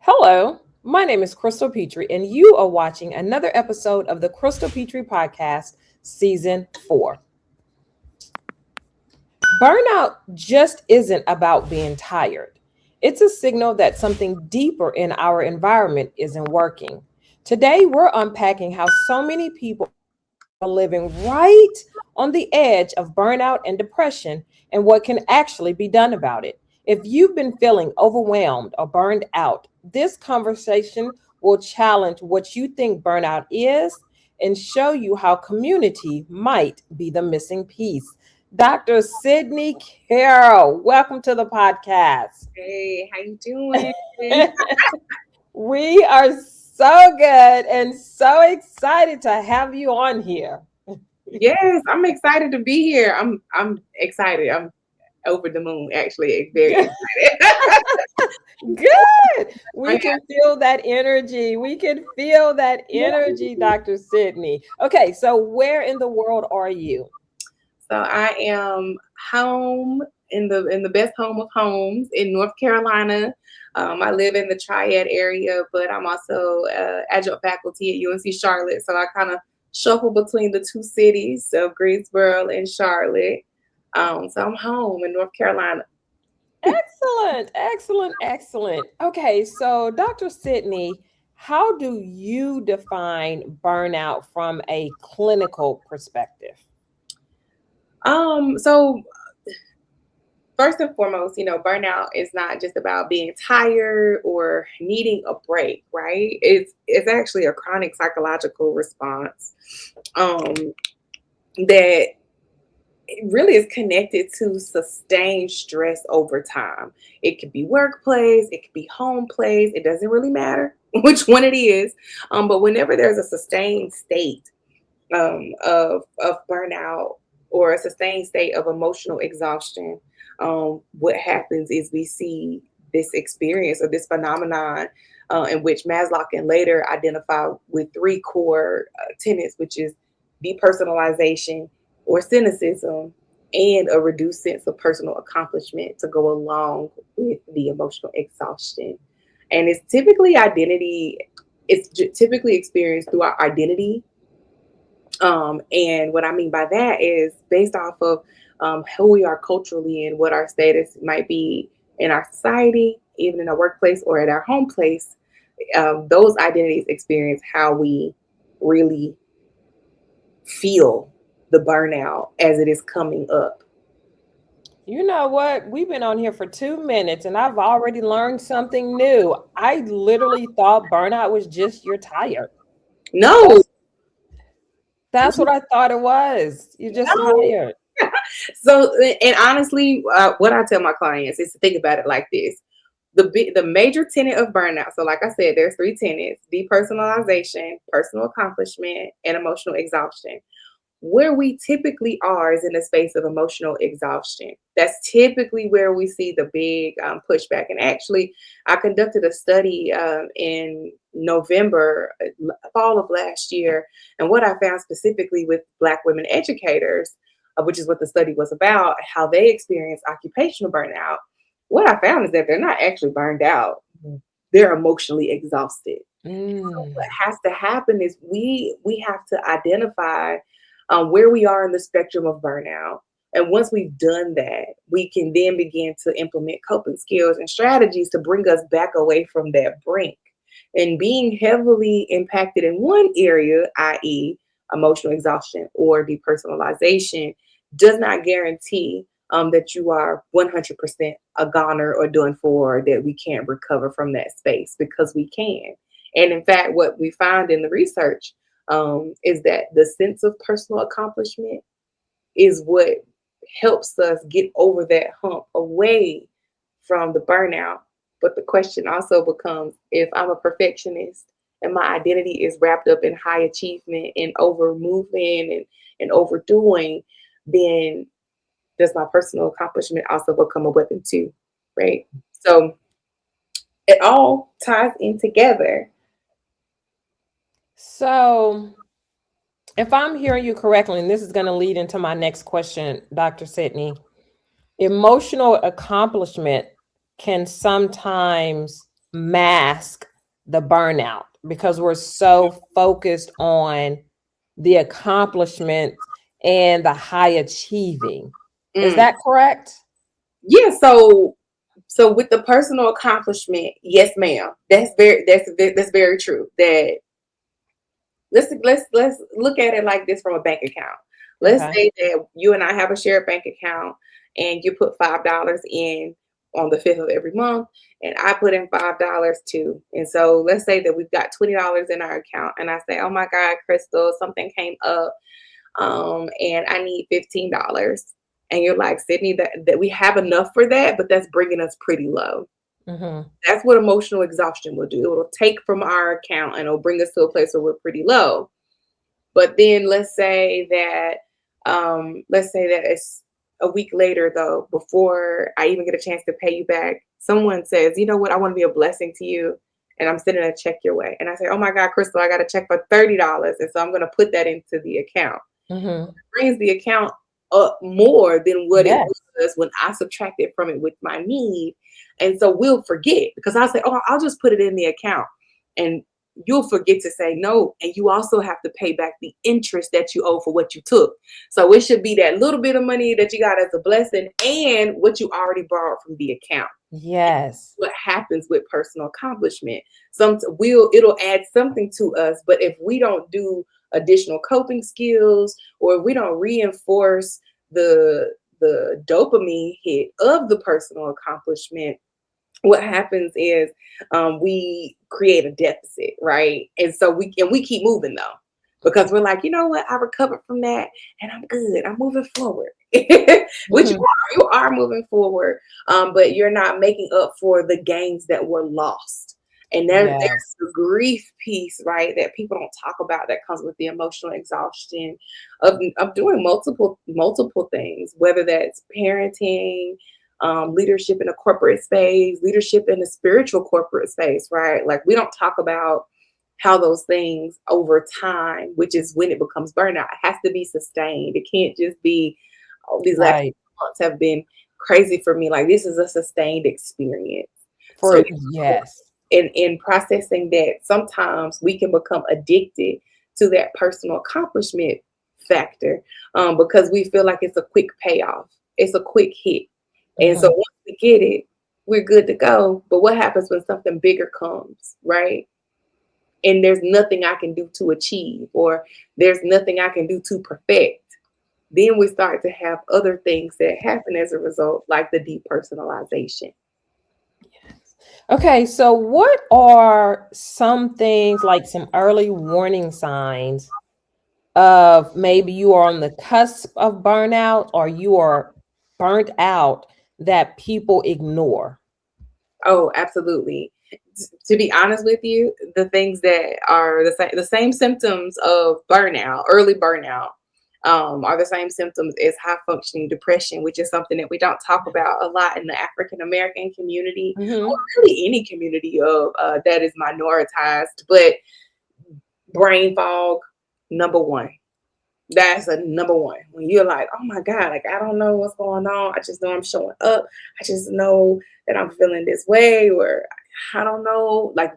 Hello, my name is Crystal Petry, and you are watching another episode of the Crystal Petry Podcast, Season 4. Burnout just isn't about being tired. It's a signal that something deeper in our environment isn't working. Today, we're unpacking how so many people are living right on the edge of burnout and depression and what can actually be done about it. If you've been feeling overwhelmed or burned out, this conversation will challenge what you think burnout is and show you how community might be the missing piece. Dr. Sydney Carroll, welcome to the podcast. Hey, how you doing? We are so good and so excited to have you on here. Yes, I'm excited to be here. I'm excited. I'm over the moon, actually. Very excited. Good. We can feel that energy. We can feel that energy, Dr. Sydney. Okay, so where in the world are you? So I am home in the best home of homes in North Carolina. I live in the Triad area, but I'm also adjunct faculty at UNC Charlotte. So I kind of shuffle between the two cities, so Greensboro and Charlotte. So I'm home in North Carolina. Excellent, excellent, excellent. Okay, so Dr. Sydney, how do you define burnout from a clinical perspective? So first and foremost, burnout is not just about being tired or needing a break, right? It's actually a chronic psychological response that it really is connected to sustained stress over time. It could be workplace, it could be home place. It doesn't really matter which one it is. But whenever there's a sustained state of burnout or a sustained state of emotional exhaustion, what happens is we see this experience or this phenomenon in which Maslow and later identify with three core tenets, which is depersonalization or cynicism and a reduced sense of personal accomplishment to go along with the emotional exhaustion. And it's typically experienced through our identity. And what I mean by that is based off of who we are culturally and what our status might be in our society, even in our workplace or at our home place. Those identities experience how we really feel the burnout as it is coming up. You know what? We've been on here for 2 minutes and I've already learned something new. I literally thought burnout was just you're tired. No. That's what I thought it was. You're just tired. So, and honestly, what I tell my clients is to think about it like this. The major tenet of burnout. So like I said, there's three tenets: depersonalization, personal accomplishment, and emotional exhaustion. Where we typically are is in the space of emotional exhaustion. That's typically where we see the big pushback. And actually, I conducted a study in November, fall of last year. And what I found specifically with Black women educators, which is what the study was about, how they experience occupational burnout. What I found is that they're not actually burned out. They're emotionally exhausted. So what has to happen is we have to identify where we are in the spectrum of burnout. And once we've done that, we can then begin to implement coping skills and strategies to bring us back away from that brink. And being heavily impacted in one area, i.e., emotional exhaustion or depersonalization, does not guarantee that you are 100% a goner or done for, that we can't recover from that space, because we can. And in fact, what we find in the research is that the sense of personal accomplishment is what helps us get over that hump away from the burnout. But the question also becomes, if I'm a perfectionist and my identity is wrapped up in high achievement and over moving and overdoing, then does my personal accomplishment also become a weapon too, right? So it all ties in together. So, if I'm hearing you correctly, and this is going to lead into my next question, Dr. Sydney, emotional accomplishment can sometimes mask the burnout because we're so focused on the accomplishments and the high achieving. Is Mm. that correct? Yeah. So with the personal accomplishment, yes, ma'am. That's very true. That let's look at it like this from a bank account. Let's Okay. say that you and I have a shared bank account, and you put $5 in on the 5th of every month, and I put in $5 too. And so let's say that we've got $20 in our account, and I say, "Oh my God, Crystal, something came up, and I need $15." And you're like, "Sydney, that we have enough for that, but that's bringing us pretty low." Mm-hmm. That's what emotional exhaustion will do. It will take from our account and it'll bring us to a place where we're pretty low. But then let's say that it's a week later though, before I even get a chance to pay you back, someone says, "You know what, I want to be a blessing to you." And I'm sending a check your way. And I say, "Oh my God, Crystal, I got a check for $30." And so I'm gonna put that into the account. Mm-hmm. Brings the account up more than what it Yes. was when I subtracted from it with my need. And so we'll forget because I'll say, "Oh, I'll just put it in the account." And you'll forget to say no. And you also have to pay back the interest that you owe for what you took. So it should be that little bit of money that you got as a blessing and what you already borrowed from the account. Yes. What happens with personal accomplishment? It'll add something to us, but if we don't do additional coping skills, or if we don't reinforce the dopamine hit of the personal accomplishment, what happens is we create a deficit, right? And so we keep moving though, because we're like, "You know what, I recovered from that and I'm good, I'm moving forward." Which Mm-hmm. you are moving forward, but you're not making up for the gains that were lost. And there's Yes. the grief piece, right, that people don't talk about, that comes with the emotional exhaustion of doing multiple things, whether that's parenting, leadership in a corporate space, leadership in a spiritual corporate space, right? Like we don't talk about how those things over time, which is when it becomes burnout, it has to be sustained. It can't just be, "Oh, these last Right. months have been crazy for me." Like this is a sustained experience. So For yes. in processing that, sometimes we can become addicted to that personal accomplishment factor, because we feel like it's a quick payoff, it's a quick hit. And so Mm-hmm. once we get it, we're good to go. But what happens when something bigger comes, right? And there's nothing I can do to achieve, or there's nothing I can do to perfect. Then we start to have other things that happen as a result, like the depersonalization. Okay, so what are some things like some early warning signs of maybe you are on the cusp of burnout or you are burnt out that people ignore? Oh, absolutely. To be honest with you, the things that are the same symptoms of burnout, early burnout, are the same symptoms as high functioning depression, which is something that we don't talk about a lot in the African American community, or Mm-hmm. really any community of that is minoritized. But brain fog, number one. That's a number one. When you're like, "Oh my God, like I don't know what's going on. I just know I'm showing up. I just know that I'm feeling this way," or I don't know. Like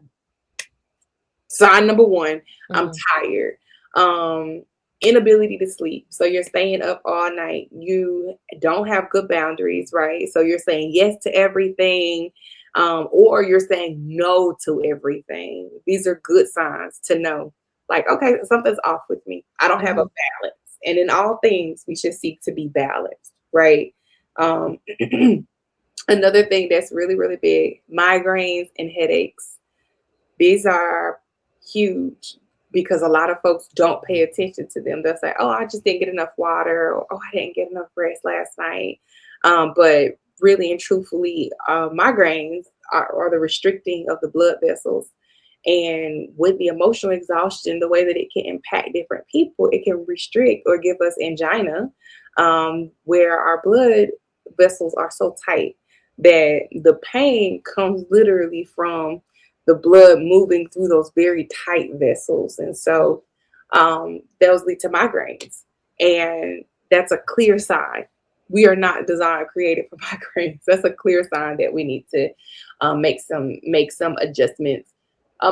sign number one, I'm Mm-hmm. tired. Um, Inability to sleep. So you're staying up all night. You don't have good boundaries, right? So you're saying yes to everything, or you're saying no to everything. These are good signs to know. Like, okay, something's off with me. I don't have a Mm-hmm. balance. And in all things, we should seek to be balanced, right? Um, Another thing that's really, really big, migraines and headaches. These are huge because a lot of folks don't pay attention to them. They'll say, "Oh, I just didn't get enough water," or, "Oh, I didn't get enough rest last night." But really and truthfully, migraines are the restricting of the blood vessels. And with the emotional exhaustion, the way that it can impact different people, it can restrict or give us angina, where our blood vessels are so tight that the pain comes literally from the blood moving through those very tight vessels. And so those lead to migraines. And that's a clear sign. We are not designed, created for migraines. That's a clear sign that we need to make some adjustments.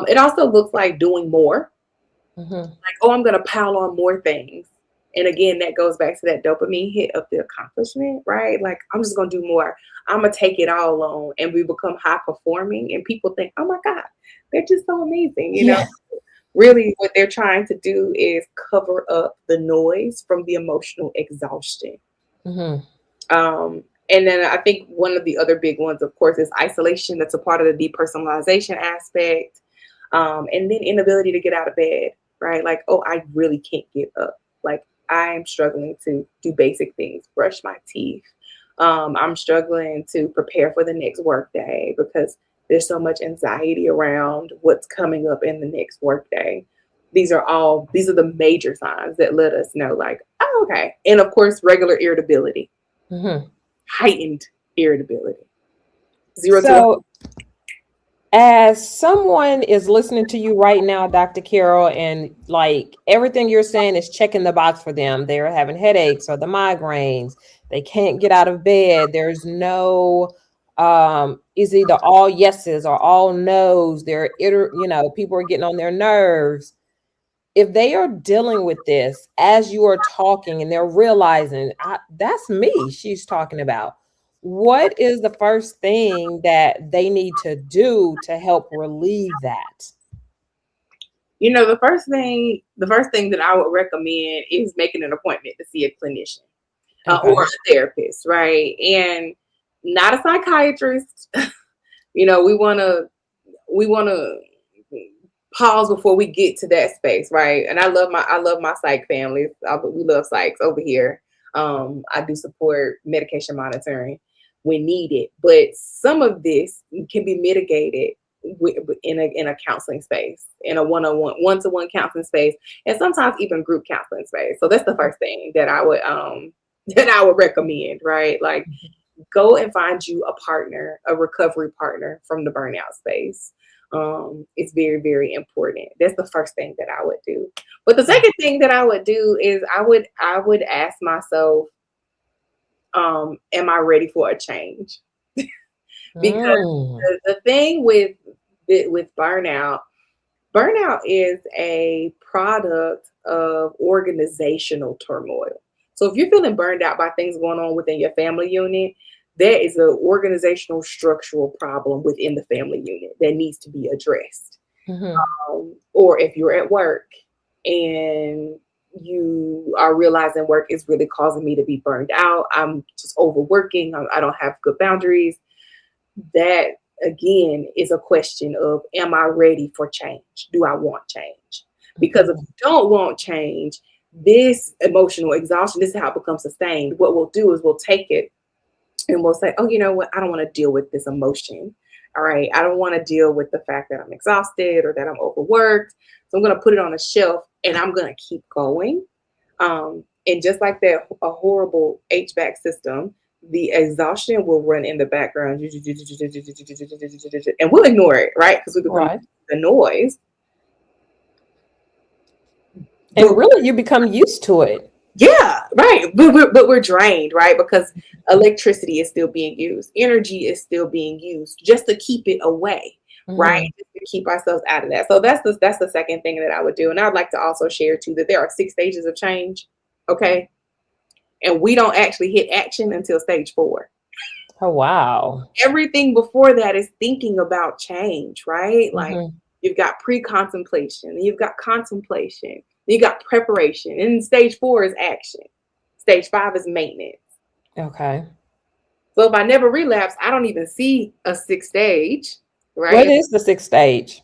It also looks like doing more. Mm-hmm. Like, oh, I'm gonna pile on more things. And again, that goes back to that dopamine hit of the accomplishment, right? Like, I'm just gonna do more. I'm gonna take it all on, and we become high performing, and people think, oh my God, they're just so amazing, Yeah. Really, what they're trying to do is cover up the noise from the emotional exhaustion. Mm-hmm. And then I think one of the other big ones, of course, is isolation. That's a part of the depersonalization aspect. And then inability to get out of bed, right? Like, oh, I really can't get up. Like, I'm struggling to do basic things, brush my teeth. I'm struggling to prepare for the next work day because there's so much anxiety around what's coming up in the next work day. These are the major signs that let us know, like, oh, okay. And of course, regular irritability, Mm-hmm. heightened irritability. Zero to So, as someone is listening to you right now, Dr. Carroll, and like everything you're saying is checking the box for them. They're having headaches or the migraines. They can't get out of bed. There's no is either all yeses or all nos. People are getting on their nerves. If they are dealing with this as you are talking and they're realizing that's me she's talking about, what is the first thing that they need to do to help relieve that? the first thing that I would recommend is making an appointment to see a clinician or Okay. a therapist, right? And not a psychiatrist. We want to pause before we get to that space, right? And I love my psych family. We love psychs over here. I do support medication monitoring when needed, but some of this can be mitigated in a counseling space, in a one-to-one counseling space, and sometimes even group counseling space. So that's the first thing that I would recommend, right? Like, go and find you a partner, a recovery partner from the burnout space. It's very, very important. That's the first thing that I would do. But the second thing that I would do is I would ask myself, am I ready for a change? Because Mm. the thing with burnout is a product of organizational turmoil. So if you're feeling burned out by things going on within your family unit, there is an organizational structural problem within the family unit that needs to be addressed. Mm-hmm. Or if you're at work and you are realizing work is really causing me to be burned out, I'm just overworking, I don't have good boundaries. That again is a question of, am I ready for change? Do I want change? Because if you don't want change, this emotional exhaustion, this is how it becomes sustained. What we'll do is we'll take it and we'll say, oh, you know what? I don't want to deal with this emotion. All right. I don't want to deal with the fact that I'm exhausted or that I'm overworked. So I'm going to put it on a shelf and I'm going to keep going. And just like that, a horrible HVAC system, the exhaustion will run in the background and we'll ignore it, right? Because we become Right. the noise. And really, you become used to it. Yeah, right. But we're drained, right? Because electricity is still being used, energy is still being used just to keep it away, right? Mm-hmm. Just to keep ourselves out of that. So that's the second thing that I would do. And I'd like to also share too that there are 6 stages of change. Okay. And we don't actually hit action until stage 4. Oh, wow. Everything before that is thinking about change, right? Like, Mm-hmm. you've got pre-contemplation, and you've got contemplation, you got preparation, and stage 4 is action. Stage 5 is maintenance. Okay. So if I never relapse, I don't even see a 6th stage, What right? is the 6th stage?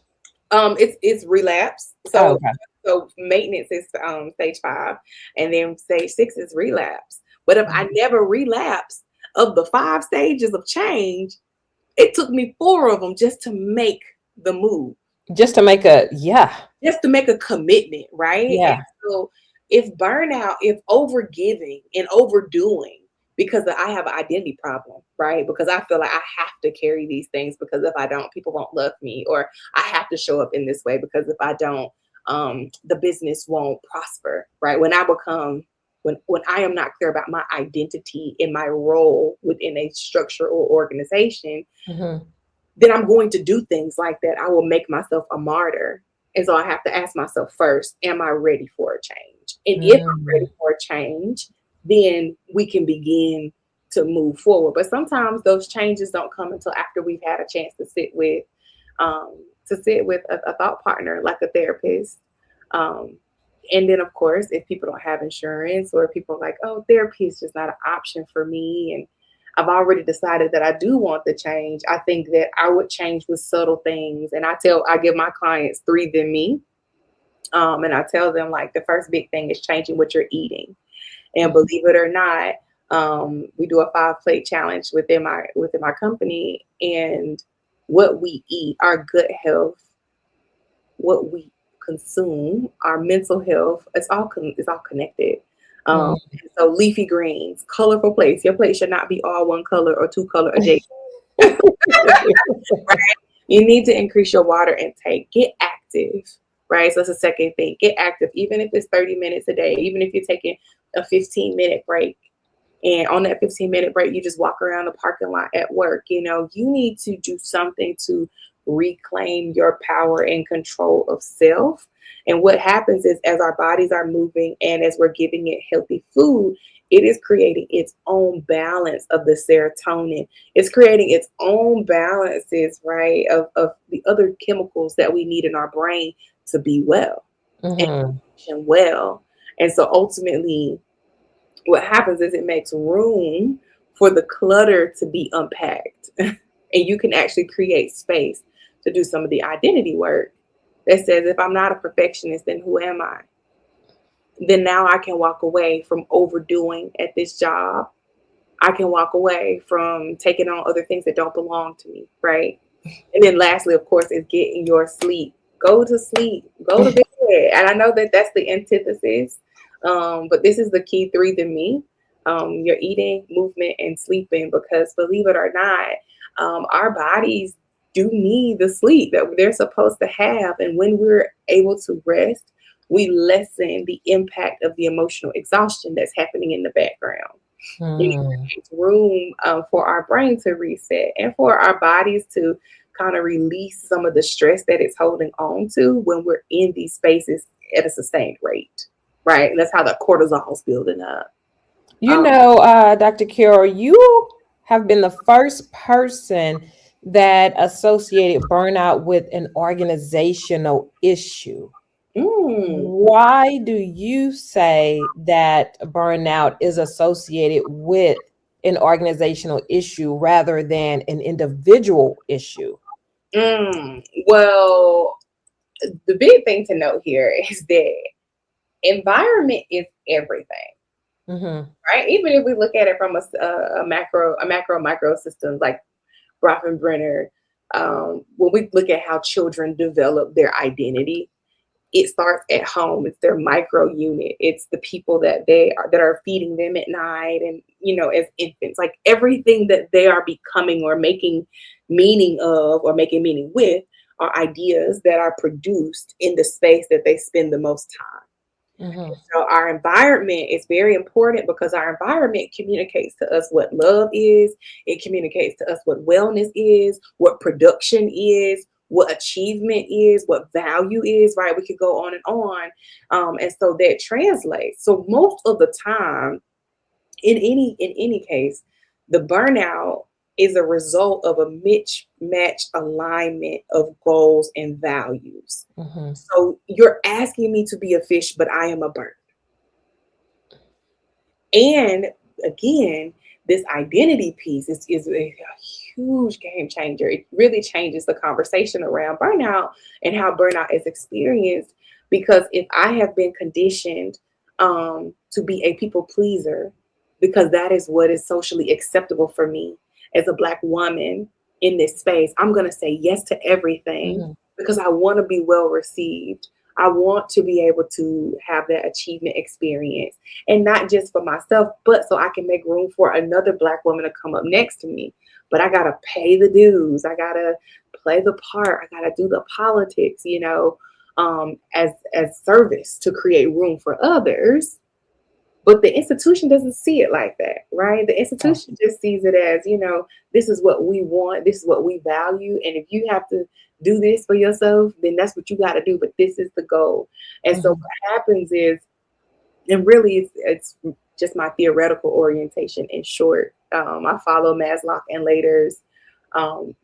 It's relapse. Oh, So okay. maintenance is stage 5, and then stage 6 is relapse. But if I never relapse, of the 5 stages of change, it took me 4 of them just to make the move, Just to make yeah. just to make a commitment, right? And Yeah. so if burnout, if overgiving and overdoing, because I have an identity problem, right? Because I feel like I have to carry these things, because if I don't, people won't love me, or I have to show up in this way because if I don't, the business won't prosper, right? When I am not clear about my identity and my role within a structure or organization, Mm-hmm. then I'm going to do things like that. I will make myself a martyr. And so I have to ask myself first, am I ready for a change? And if I'm ready Mm. for a change, then we can begin to move forward. But sometimes those changes don't come until after we've had a chance to sit with a thought partner, like a therapist. Um, and then, of course, if people don't have insurance, or people are like, oh, therapy is just not an option for me, and I've already decided that I do want the change, I think that I would change with subtle things. And I give my clients three than me. And I tell them, like, the first big thing is changing what you're eating. And believe it or not, we do a 5-plate challenge within my company, and what we eat, our gut health, what we consume, our mental health, it's all connected. Mm. So leafy greens, colorful plates. Your plate should not be all one color or two color adjacent. You need to increase your water intake. Get active, right? So that's the second thing. Get active, even if it's 30 minutes a day, even if you're taking a 15-minute break. And on that 15-minute break, you just walk around the parking lot at work. You need to do something to reclaim your power and control of self. And what happens is, as our bodies are moving and as we're giving it healthy food, it is creating its own balance of the serotonin. It's creating its own balances, right, of the other chemicals that we need in our brain to be well and Mhm. function well. And so ultimately, what happens is it makes room for the clutter to be unpacked. And you can actually create space to do some of the identity work that says, if I'm not a perfectionist, then who am I? Then now I can walk away from overdoing at this job. I can walk away from taking on other things that don't belong to me, right? And then lastly, of course, is getting your sleep. Go to sleep. Go to bed. And I know that that's the antithesis, but this is the key three to me. Your eating, movement, and sleeping, because believe it or not, our bodies do need the sleep that they're supposed to have. And when we're able to rest, we lessen the impact of the emotional exhaustion that's happening in the background. It Mm. creates room for our brain to reset and for our bodies to kind of release some of the stress that it's holding on to when we're in these spaces at a sustained rate, right? And that's how the cortisol's building up. Um, Dr. Carroll, you have been the first person that associated burnout with an organizational issue. mm, Why do you say that burnout is associated with an organizational issue rather than an individual issue? well, the big thing to note here is that environment is everything. Mm-hmm. Right? Even if we look at it from a macro micro system like Bronfenbrenner, when we look at how children develop their identity, it starts at home. It's their micro unit. It's the people that are feeding them at night, and as infants, like everything that they are becoming or making meaning of or making meaning with are ideas that are produced in the space that they spend the most time. Mm-hmm. So our environment is very important because our environment communicates to us what love is. It communicates to us what wellness is, what production is, what achievement is, what value is, right? We could go on and on. And so that translates. So most of the time, in any case, the burnout is a result of a mismatched alignment of goals and values. Mm-hmm. So you're asking me to be a fish, but I am a bird. And again, this identity piece is a huge game changer. It really changes the conversation around burnout and how burnout is experienced. Because if I have been conditioned to be a people pleaser, because that is what is socially acceptable for me as a Black woman in this space, I'm going to say yes to everything Mm-hmm. because I want to be well received. I want to be able to have that achievement experience, and not just for myself, but so I can make room for another Black woman to come up next to me. But I got to pay the dues. I got to play the part. I got to do the politics, as service to create room for others. But the institution doesn't see it like that, right? The Oh. institution just sees it as, this is what we want, this is what we value. And if you have to do this for yourself, then that's what you got to do. But this is the goal. And so Mhm. what happens is, and really it's just my theoretical orientation in short. I follow Maslow and Later's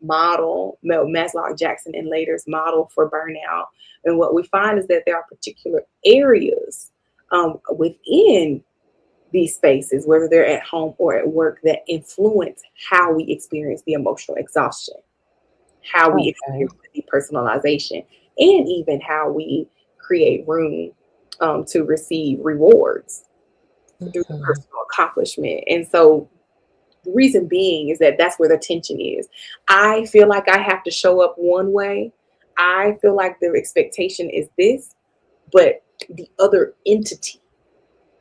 model, Maslow, Jackson, and Later's model for burnout. And what we find is that there are particular areas within these spaces, whether they're at home or at work, that influence how we experience the emotional exhaustion, how we Okay. experience the depersonalization, and even how we create room to receive rewards through the Mhm. personal accomplishment. And so the reason being is that that's where the tension is. I feel like I have to show up one way. I feel like the expectation is this, but the other entity,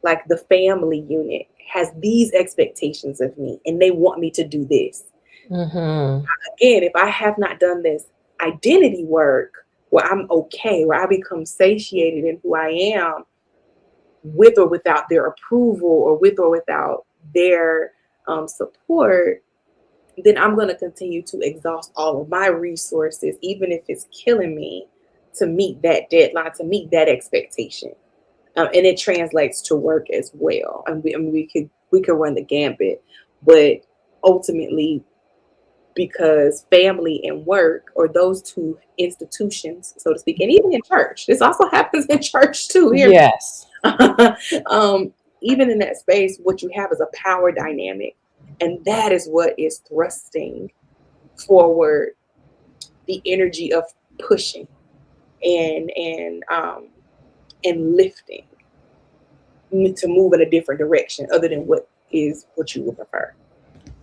like the family unit, has these expectations of me and they want me to do this. Mhm. Again, if I have not done this identity work where I'm okay, where I become satiated in who I am, with or without their approval or with or without their support, then I'm going to continue to exhaust all of my resources, even if it's killing me, to meet that deadline, to meet that expectation. And it translates to work as well. And we could run the gambit, but ultimately, because family and work, or those two institutions, so to speak, and even in church, this also happens in church too. Here, Yes. um, even in that space, what you have is a power dynamic, and that is what is thrusting forward the energy of pushing and lifting to move in a different direction, other than what you would prefer.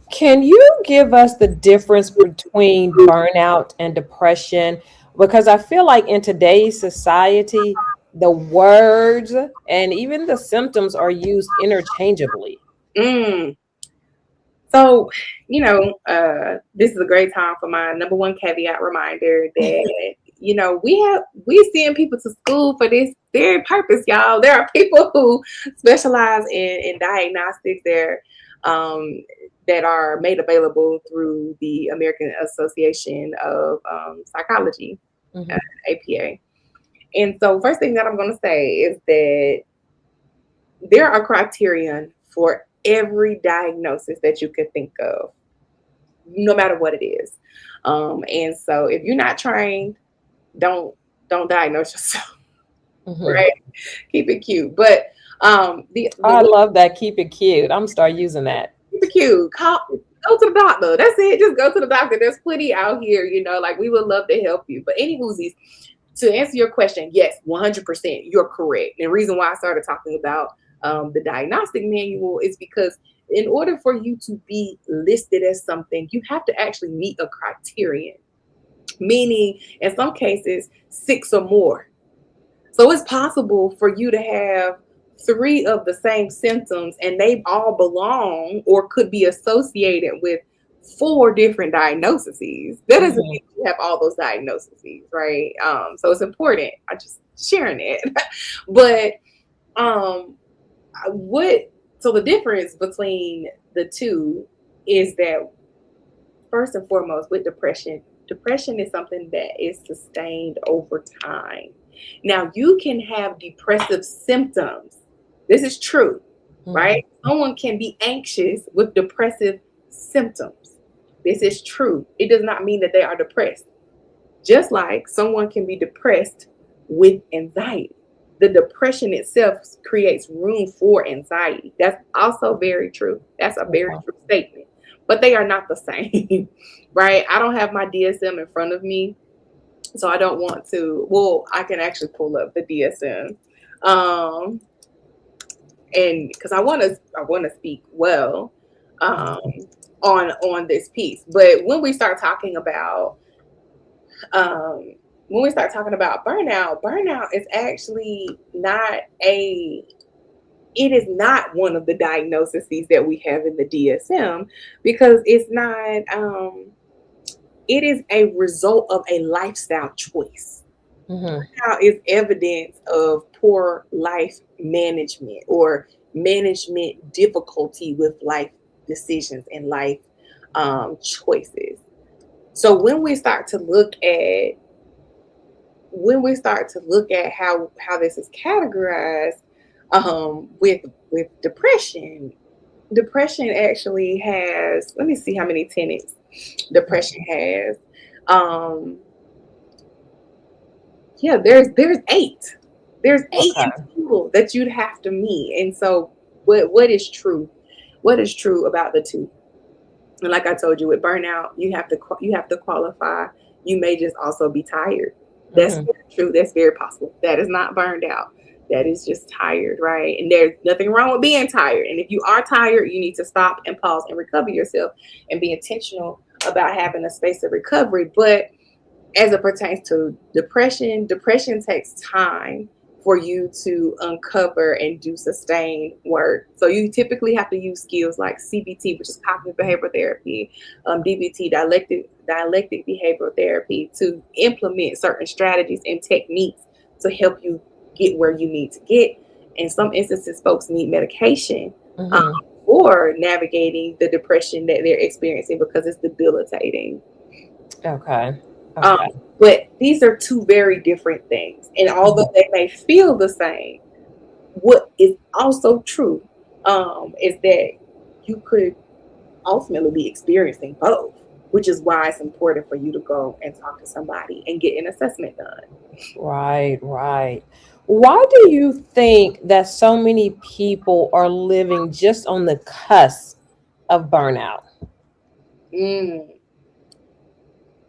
Can you give us the difference between burnout and depression? Because I feel like in today's society, the words and even the symptoms are used interchangeably. Mm. So, this is a great time for my number one caveat reminder that, we send people to school for this very purpose, y'all. There are people who specialize in diagnostics there, that are made available through the American Association of Psychology, Mhm. APA. And so, first thing that I'm going to say is that there are criterion for every diagnosis that you could think of, no matter what it is. And so if you're not trained, don't don't diagnose yourself, Mhm. right? Keep it cute. But the I way, love that. Keep it cute. I'm gonna start using that. keep it cute. Go to the doctor. That's it. Just go to the doctor. There's plenty out here, like we would love to help you. But any whoosies, to answer your question, yes, 100%, you're correct. And the reason why I started talking about the diagnostic manual is because in order for you to be listed as something, you have to actually meet a criterion, meaning in some cases, 6 or more. So it's possible for you to have 3 of the same symptoms and they all belong or could be associated with 4 different diagnoses. That doesn't Mhm. mean you have all those diagnoses, right? So it's important. I just sharing it. But um, what so the difference between the two is that, first and foremost, with depression is something that is sustained over time. Now, you can have depressive symptoms. This is true, Mhm. right? Someone can be anxious with depressive symptoms. This is true. It does not mean that they are depressed. Just like someone can be depressed with anxiety. The depression itself creates room for anxiety. That's also very true. That's a very Okay. true statement. But they are not the same, right? I don't have my DSM in front of me, so I don't want to. Well, I can actually pull up the DSM, um, and because I want to speak well um, on this piece. But um, when we start talking about burnout is actually not a it is not one of the diagnoses that we have in the DSM, because it's not it is a result of a lifestyle choice. Mhm. Now is evidence of poor life management or management difficulty with life decisions and life choices. So when we start to look at how this is categorized, with depression actually has, let me see how many tenets depression has. um yeah, there's eight. There's eight in Okay. total that you'd have to meet. And so what is true? What is true about the two? And like I told you, with burnout, you have to qualify. You may just also be tired. That's Hmm. very true. That's very possible. That is not burned out. That is just tired, right? And there's nothing wrong with being tired. And if you are tired, you need to stop and pause and recover yourself and be intentional about having a space of recovery. But as it pertains to depression takes time for you to uncover and do sustained work. So you typically have to use skills like CBT, which is cognitive behavioral therapy, DBT, dialectic behavioral therapy, to implement certain strategies and techniques to help you get where you need to get. In some instances, folks need medication um, Hmm. for navigating the depression that they're experiencing because it's debilitating. Okay. Um, Okay. but these are two very different things. And although they may feel the same, what is also true is that you could ultimately be experiencing both, which is why it's important for you to go and talk to somebody and get an assessment done. Right, right. Why do you think that so many people are living just on the cusp of burnout? Mm,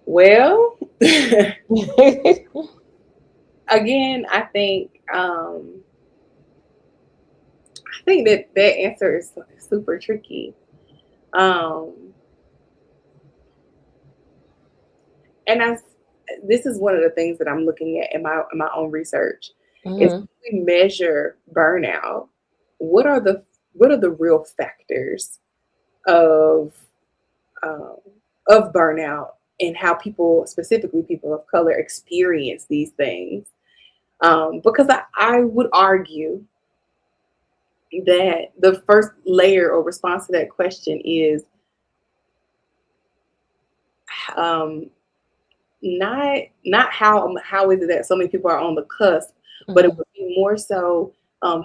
well, again, I think that answer is super tricky. Um, and this is one of the things that I'm looking at in my own research is, Hmm. we measure burnout. What are the real factors of um, of burnout, and how people, specifically people of color, experience these things? Because I would argue that the first layer or response to that question is um, not how is it that so many people are on the cusp, but it Hmm. would be more so,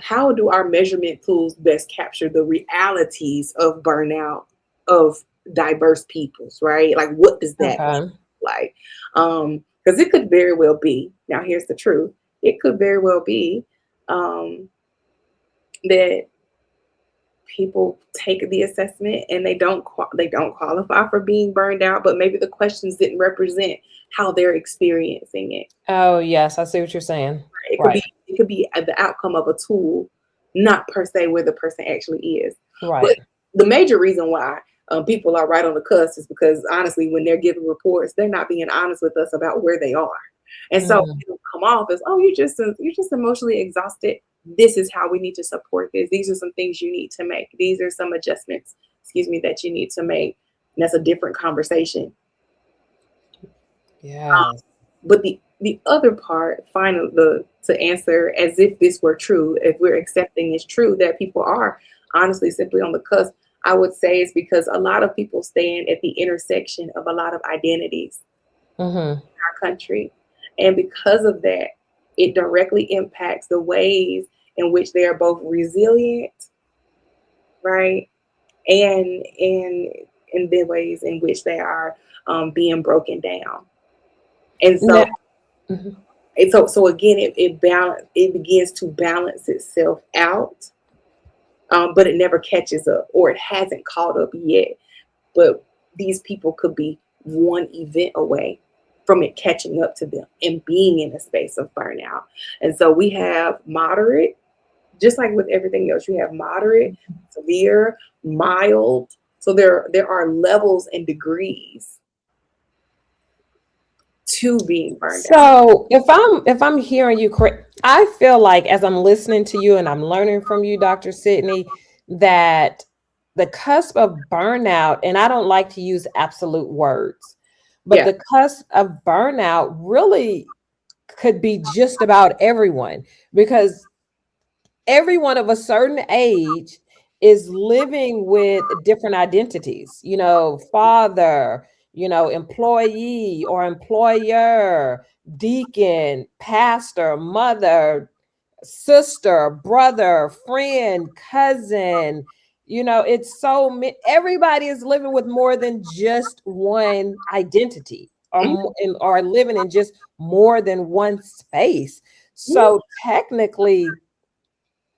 how do our measurement tools best capture the realities of burnout of diverse peoples, right? Like, what does that Okay. look like? Because it could very well be, now here's the truth, it could very well be um, that people take the assessment and they don't qualify for being burned out, but maybe the questions didn't represent how they're experiencing it. Oh, yes, I see what you're saying. It could be Right, it could be the outcome of a tool, not per se where the person actually is. But right. the major reason why people are right on the cusp is because, honestly, when they're giving reports, they're not being honest with us about where they are, and so Hmm. it'll come off as, oh, you're just emotionally exhausted. This is how we need to support this. These are some things you need to make. These are some adjustments, excuse me, that you need to make. And that's a different conversation. Yes. But the other part, finally, to answer as if this were true, if we're accepting it's true that people are honestly simply on the cusp, I would say it's because a lot of people stand at the intersection of a lot of identities Hmm. in our country. And because of that, it directly impacts the ways in which they are both resilient, right? And the ways in which they are being broken down. And so No. Mhm. so again, it begins to balance itself out, but it never catches up, or it hasn't caught up yet. But these people could be one event away from it catching up to them and being in a space of burnout. And so we have moderate, just like with everything else, you have moderate, severe, mild. So there are levels and degrees to being burned out. So if I'm hearing you correct, I feel like as I'm listening to you and I'm learning from you, Dr. Sydney, that the cusp of burnout, and I don't like to use absolute words, but Yeah. the cusp of burnout really could be just about everyone because everyone of a certain age is living with different identities, father, employee or employer, deacon, pastor, mother, sister, brother, friend, cousin. It's everybody is living with more than just one identity, or living in just more than one space. So technically,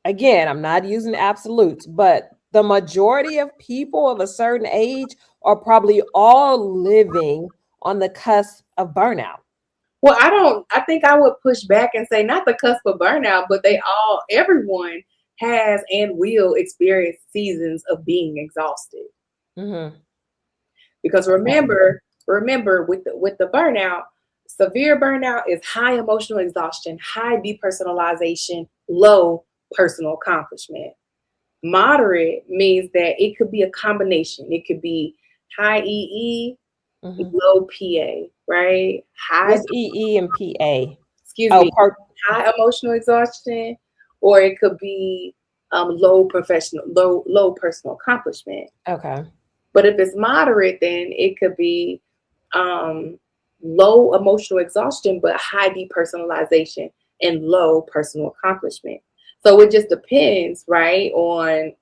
again, I'm not using absolutes, but the majority of people of a certain age are probably all living on the cusp of burnout. Well, I think I would push back and say not the cusp of burnout, but everyone has and will experience seasons of being exhausted. Mm-hmm. Because remember with the burnout, severe burnout is high emotional exhaustion, high depersonalization, low personal accomplishment. Moderate means that it could be a combination. It could be high EE, Mm-hmm. low PA, right? High, What's EE and PA? excuse Oh, me, high emotional exhaustion, or it could be low personal accomplishment. okay. But if it's moderate, then it could be um, low emotional exhaustion, but high depersonalization and low personal accomplishment. So it just depends, right?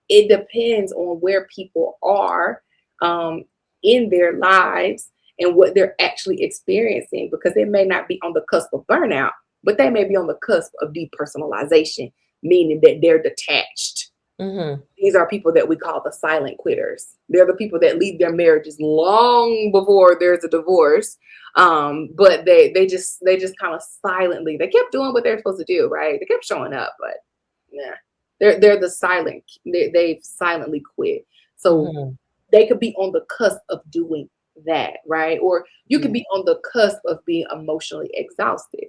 It depends on where people are um, in their lives and what they're actually experiencing, because they may not be on the cusp of burnout, but they may be on the cusp of depersonalization, meaning that they're detached. Mm-hmm. These are people that we call the silent quitters. They're the people that leave their marriages long before there's a divorce. But they just kind of silently, they kept doing what they're supposed to do, right? They kept showing up, but nah. They're the silent, they've silently quit. So Mm-hmm. they could be on the cusp of doing that, right? Or you could Yeah. be on the cusp of being emotionally exhausted.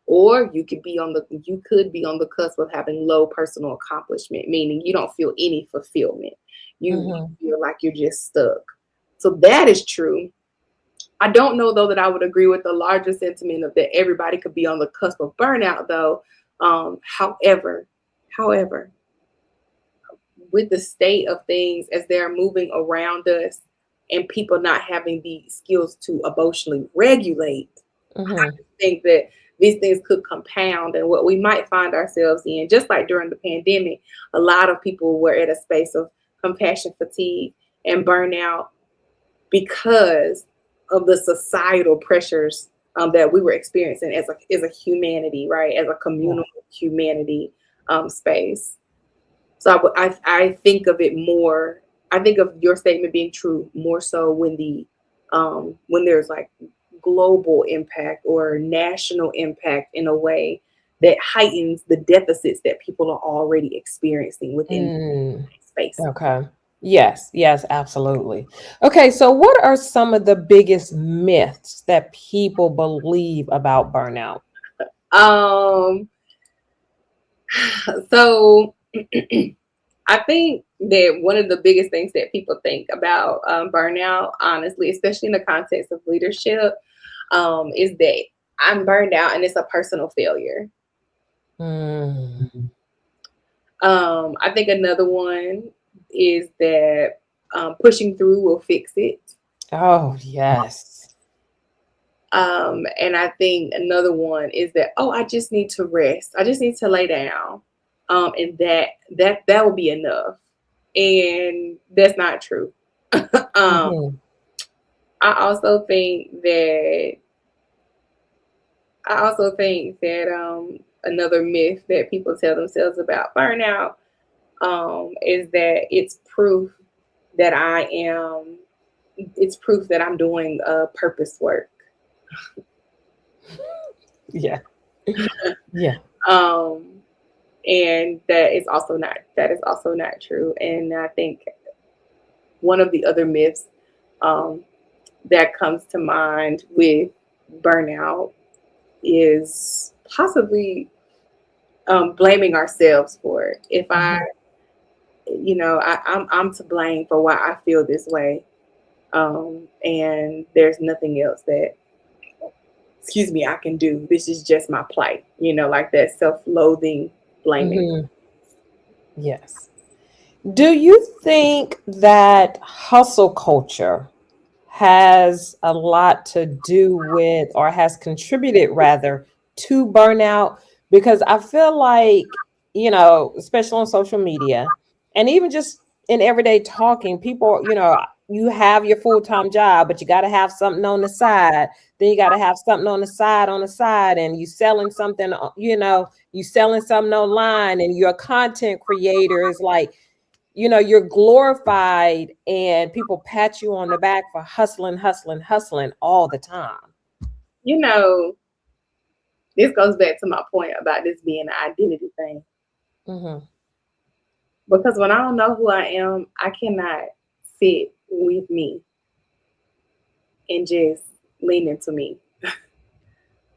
Or you could be on the cusp of having low personal accomplishment, meaning you don't feel any fulfillment. You Mm-hmm. feel like you're just stuck. So that is true. I don't know though that I would agree with the larger sentiment of that everybody could be on the cusp of burnout though. However, with the state of things as they're moving around us and people not having the skills to emotionally regulate, I Mm-hmm. think that these things could compound, and what we might find ourselves in, just like during the pandemic, a lot of people were at a space of compassion fatigue and burnout because of the societal pressures that we were experiencing as a humanity, right? As a Yeah. communal humanity space. So I think of it more. I think of your statement being true more so when there's like global impact or national impact in a way that heightens the deficits that people are already experiencing within Mm. space. Okay. Yes, yes, absolutely. Okay, so what are some of the biggest myths that people believe about burnout? Um, so I think that one of the biggest things that people think about burnout, honestly, especially in the context of leadership, is that I'm burned out and it's a personal failure. Mm. I think another one is that pushing through will fix it. Oh, yes. And I think another one is that, oh, I just need to rest. I just need to lay down. And that will be enough. And that's not true. um, Mm-hmm. I also think that another myth that people tell themselves about burnout is that that I am it's proof that I'm doing purpose work. Yeah. Yeah. Um, and that is also not true. And I think one of the other myths um, that comes to mind with burnout is possibly blaming ourselves for it. If Mm-hmm. I'm to blame for why I feel this way, and there's nothing else that, excuse me, I can do. This is just my plight. Like that self-loathing blaming. Mm-hmm. Yes. Do you think that hustle culture has a lot to do with, or has contributed rather, to burnout? Because I feel like, especially on social media and even just in everyday talking, people, you have your full-time job, but you got to have something on the side. Then you got to have something on the side, and you selling something, you selling something online, and you're a content creator. Is like, you're glorified and people pat you on the back for hustling, hustling, hustling all the time. You know, this goes back to my point about this being an identity thing. Mm-hmm. Because when I don't know who I am, I cannot sit with me and just lean into me.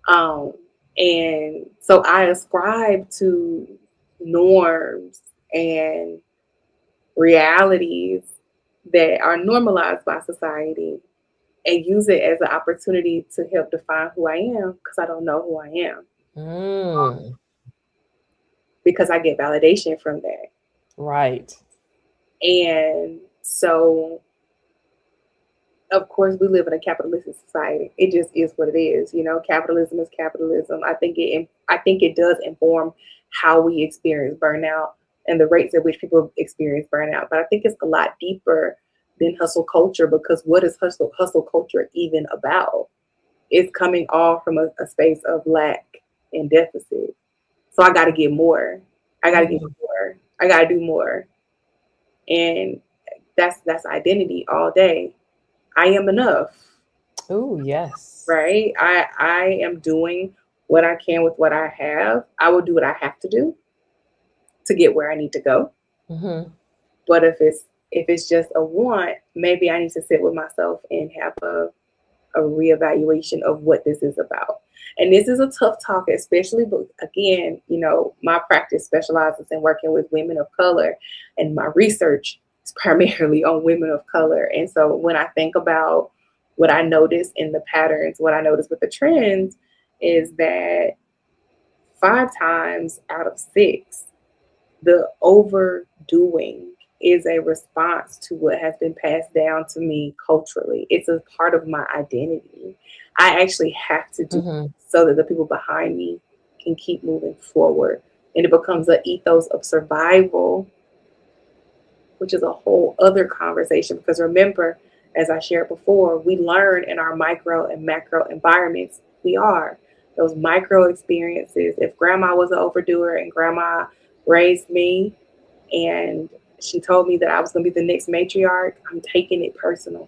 Um, and so I ascribe to norms and realities that are normalized by society and use it as an opportunity to help define who I am because I don't know who I am. Mm, Because I get validation from that. right. And so, of course, we live in a capitalistic society. It just is what it is. Capitalism is capitalism. I think it does inform how we experience burnout and the rates at which people experience burnout. But I think it's a lot deeper than hustle culture, because what is hustle culture even about? It's coming all from a space of lack and deficit. So I got to get more. I got to get Mhm. more. I got to do more. And that's identity all day. I am enough, Oh, yes. right? I am doing what I can with what I have. I will do what I have to do to get where I need to go. Mm-hmm. But if it's just a want, maybe I need to sit with myself and have a reevaluation of what this is about. And this is a tough talk, especially, but again, my practice specializes in working with women of color, and my research is primarily on women of color. And so when I think about what I notice in the patterns, what I notice with the trends is that 5 times out of 6, the overdoing is a response to what has been passed down to me culturally. It's a part of my identity. I actually have to do Mm-hmm. so that the people behind me can keep moving forward. And it becomes an ethos of survival, which is a whole other conversation. Because remember, as I shared before, we learn in our micro and macro environments. We are those micro experiences. If grandma was an overdoer and grandma raised me and she told me that I was going to be the next matriarch, I'm taking it personal.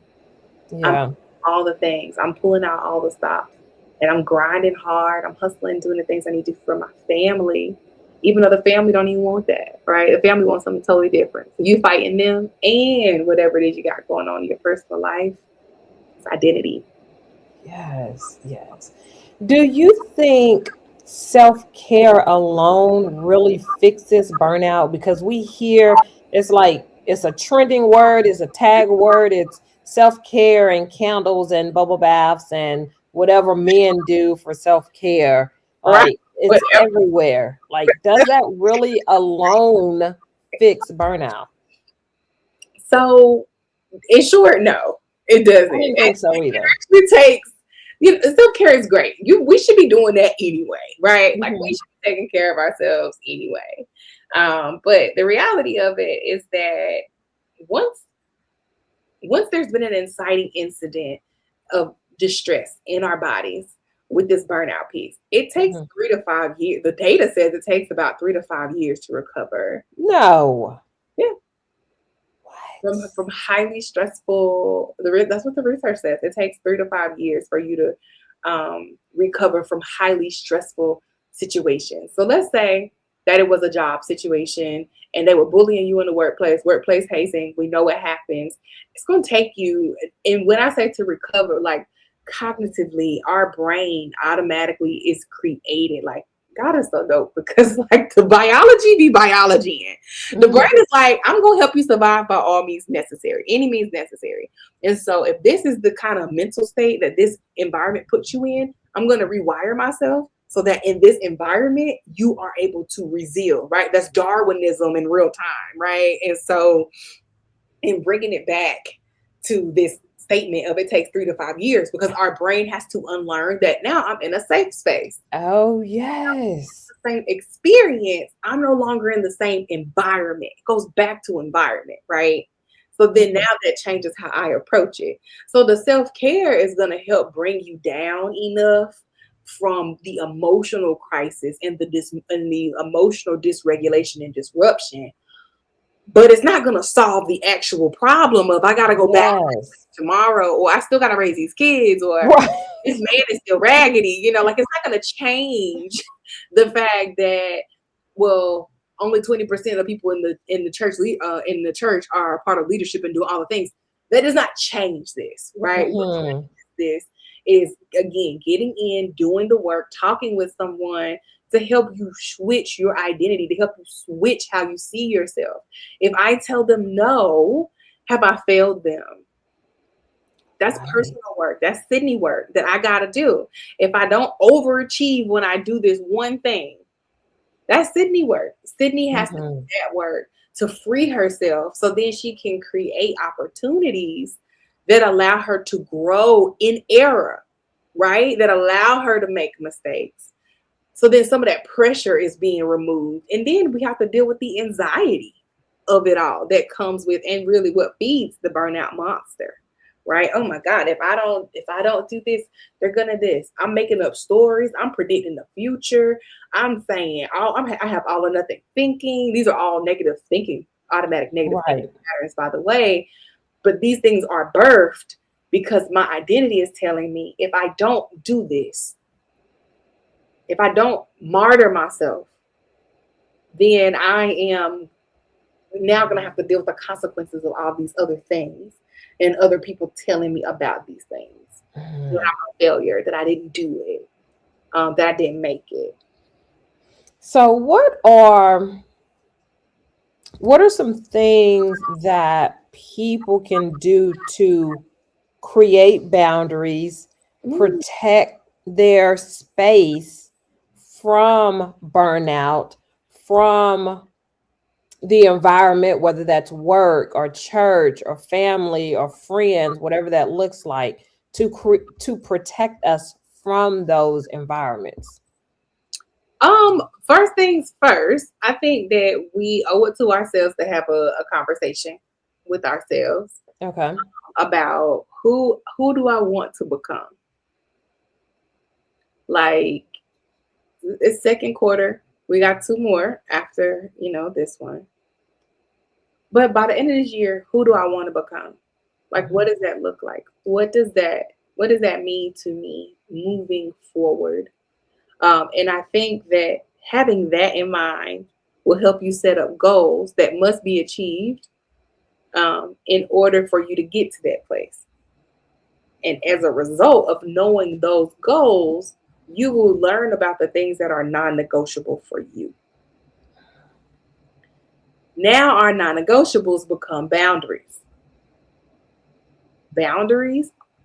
I'm Yeah. all the things. I'm pulling out all the stops. And I'm grinding hard. I'm hustling, doing the things I need to do for my family. Even though the family don't even want that, right? The family wants something totally different. So you fighting them and whatever it is you got going on in your personal life, it's identity. Yes. Yes. Do you think self-care alone really fixes burnout? Because we hear it's like it's a trending word, it's a tag word, it's self-care and candles and bubble baths and whatever men do for self-care. Right. Like it's Whatever. everywhere. Like, does that really alone fix burnout? So in short, no, it I doesn't. didn't think so either. Actually takes, self care is great. We should be doing that anyway, right? Like we Mhm. should be taking care of ourselves anyway. But the reality of it is that once once there's been an inciting incident of distress in our bodies with this burnout piece, it takes Mhm. 3 to 5 years. The data says it takes about 3 to 5 years to recover. No. Yeah, What? from highly stressful. That's what the research says. It takes 3 to 5 years for you to recover from highly stressful situations. So let's say that it was a job situation and they were bullying you in the workplace hazing. We know what happens. It's going to take you. And when I say to recover, like cognitively, our brain automatically is created. Like God is so dope because like the biology be biology. The brain Mhm. is like, I'm going to help you survive by all means necessary, any means necessary. And so if this is the kind of mental state that this environment puts you in, I'm going to rewire myself so that in this environment, you are able to reveal, right? That's Darwinism in real time, right? And so, in bringing it back to this statement of it takes 3 to 5 years, because our brain has to unlearn that now I'm in a safe space. Oh, yes. The same experience, I'm no longer in the same environment. It goes back to environment, right? So then now that changes how I approach it. So the self-care is going to help bring you down enough from the emotional crisis and the emotional dysregulation and disruption, but it's not going to solve the actual problem of I got to go back Yes. tomorrow, or I still got to raise these kids, or Right. this man is still raggedy. Like it's not going to change the fact that, well, only 20% of people in the church are a part of leadership and do all the things. That does not change this, right? What changes this is, again, getting in, doing the work, talking with someone to help you switch your identity, to help you switch how you see yourself. If I tell them no, have I failed them? That's personal work. That's Sydney work that I got to do. If I don't overachieve when I do this one thing, that's Sydney work. Sydney has to do that work to free herself so then she can create opportunities that allow her to grow in error, right? That allow her to make mistakes. So then some of that pressure is being removed. And then we have to deal with the anxiety of it all that comes with, and really what feeds the burnout monster, right? Oh my God, if I don't do this, they're gonna this. I'm making up stories. I'm predicting the future. I'm saying I have all or nothing thinking. These are all negative thinking, automatic negative thinking patterns, by the way. But these things are birthed because my identity is telling me if I don't do this, if I don't martyr myself, then I am now going to have to deal with the consequences of all these other things and other people telling me about these things. That I'm a failure, that I didn't do it, that I didn't make it. So what are some things that people can do to create boundaries, protect their space from burnout, from the environment, whether that's work or church or family or friends, whatever that looks like, to protect us from those environments? First things first, I think that we owe it to ourselves to have a conversation with ourselves Okay. about who do I want to become. Like, it's second quarter. We got 2 more after, this one. But by the end of this year, who do I want to become? Like, what does that look like? What does that mean to me moving forward? And I think that having that in mind will help you set up goals that must be achieved in order for you to get to that place. And as a result of knowing those goals, you will learn about the things that are non-negotiable for you. Now our non-negotiables become boundaries.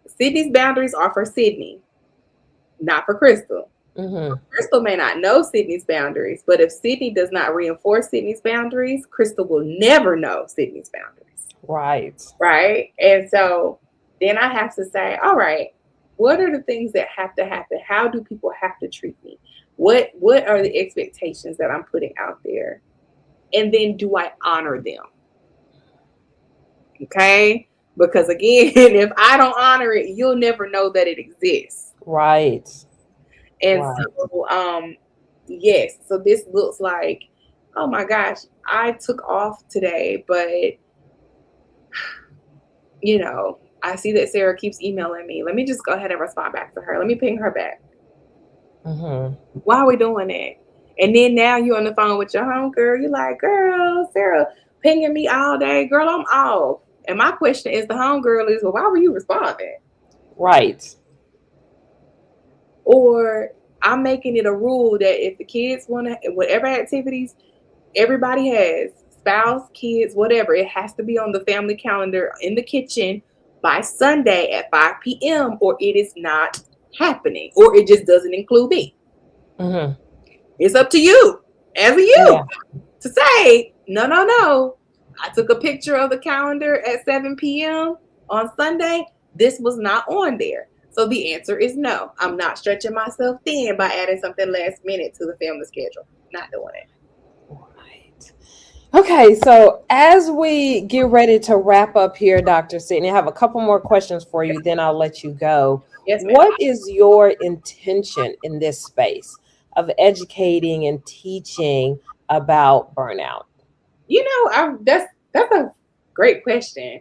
Sydney's boundaries are for Sydney, not for Crystal. Crystal may not know Sydney's boundaries, but if Sydney does not reinforce Sydney's boundaries, Crystal will never know Sydney's boundaries. Right. And so then I have to say, all right, what are the things that have to happen? How do people have to treat me? What are the expectations that I'm putting out there? And then do I honor them? Okay? Because again, if I don't honor it, you'll never know that it exists. Right. And so, yes. So this looks like, oh my gosh, I took off today, but I see that Sarah keeps emailing me. Let me just go ahead and respond back to her. Let me ping her back. Why are we doing that? And then now you're on the phone with your homegirl. You're like, girl, Sarah pinging me all day. Girl, I'm off. And my question is, the homegirl is, well, why were you responding? Right. Or I'm making it a rule that if the kids want to, whatever activities everybody has, spouse, kids, whatever, it has to be on the family calendar in the kitchen by Sunday at 5 p.m. or it is not happening, or it just doesn't include me. Mhm. It's up to you as a Yeah. you to say, no, no, no. I took a picture of the calendar at 7 p.m. on Sunday. This was not on there. So the answer is no. I'm not stretching myself thin by adding something last minute to the family schedule. Not doing it. Right. Okay, so as we get ready to wrap up here, Dr. Sydney, I have a couple more questions for you, then I'll let you go. Yes, ma'am. What is your intention in this space of educating and teaching about burnout? That's a great question.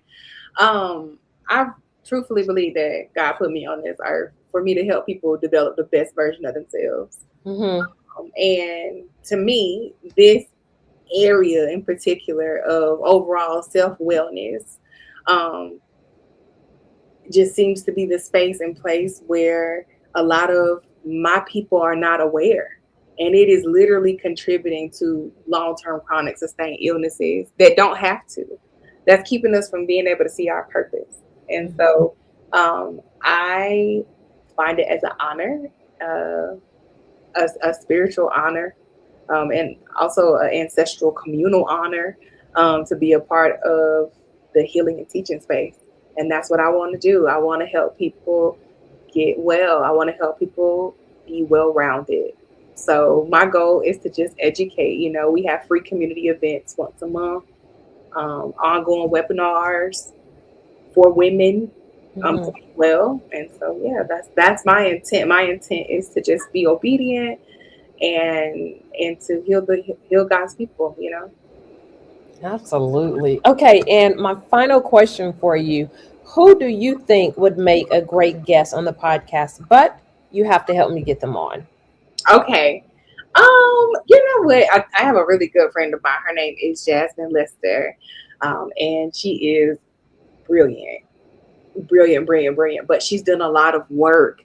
I truthfully believe that God put me on this earth for me to help people develop the best version of themselves. Mm-hmm. And to me, this area in particular of overall self wellness um, just seems to be the space and place where a lot of my people are not aware. And it is literally contributing to long term chronic sustained illnesses that don't have to. That's keeping us from being able to see our purpose. And so I find it as an honor, a spiritual honor, and also an ancestral communal honor to be a part of the healing and teaching space. And that's what I want to do. I want to help people get well. I want to help people be well rounded. So my goal is to just educate. We have free community events once a month, ongoing webinars for women to Mm-hmm. be well. And so yeah, that's my intent. My intent is to just be obedient and to heal God's people. Absolutely. Okay, and my final question for you, who do you think would make a great guest on the podcast? But you have to help me get them on. Okay. You know what? I have a really good friend of mine. Her name is Jasmine Lester. And she is brilliant, brilliant, brilliant, brilliant. But she's done a lot of work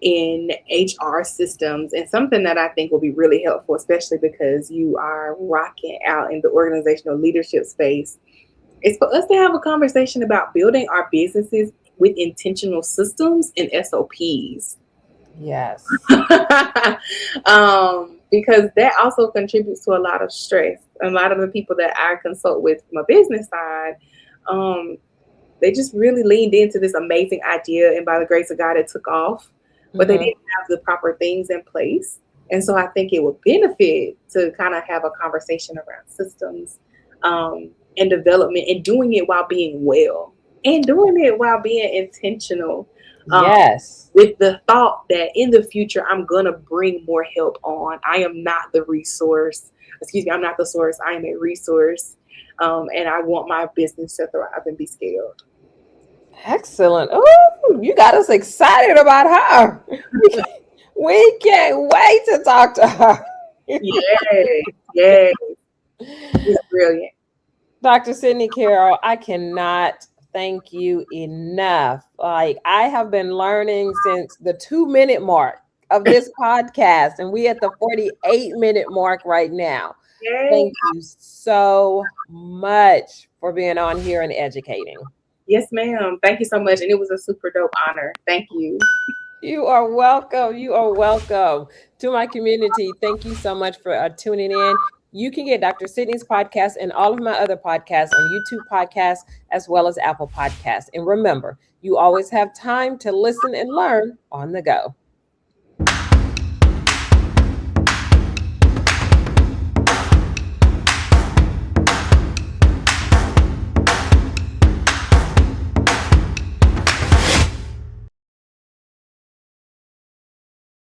in HR systems, and something that I think will be really helpful, especially because you are rocking out in the organizational leadership space, is for us to have a conversation about building our businesses with intentional systems and SOPs. Yes. Because that also contributes to a lot of stress. A lot of the people that I consult with from a business side, um, they just really leaned into this amazing idea, and by the grace of God, it took off. But they Mm-hmm. didn't have the proper things in place, and so I think it would benefit to kind of have a conversation around systems and development, and doing it while being well, and doing it while being intentional. Um, Yes. with the thought that in the future I'm gonna bring more help on. I am not the resource. Excuse me, I'm not the source. I am a resource, and I want my business to thrive and be scaled. Excellent. Oh, you got us excited about her. We can't wait to talk to her. Yes, yes, she's brilliant. Dr. Sydney Carroll, I cannot thank you enough. Like, I have been learning since the 2 minute mark of this podcast, and we at the 48-minute mark right now. Yes, Thank you so much for being on here and educating. yes, ma'am. Thank you so much, and it was a super dope honor. Thank you. You are welcome. You are welcome. To my community, thank you so much for tuning in. You can get Dr. Sydney's podcast and all of my other podcasts on YouTube Podcasts as well as Apple Podcasts. And remember, you always have time to listen and learn on the go.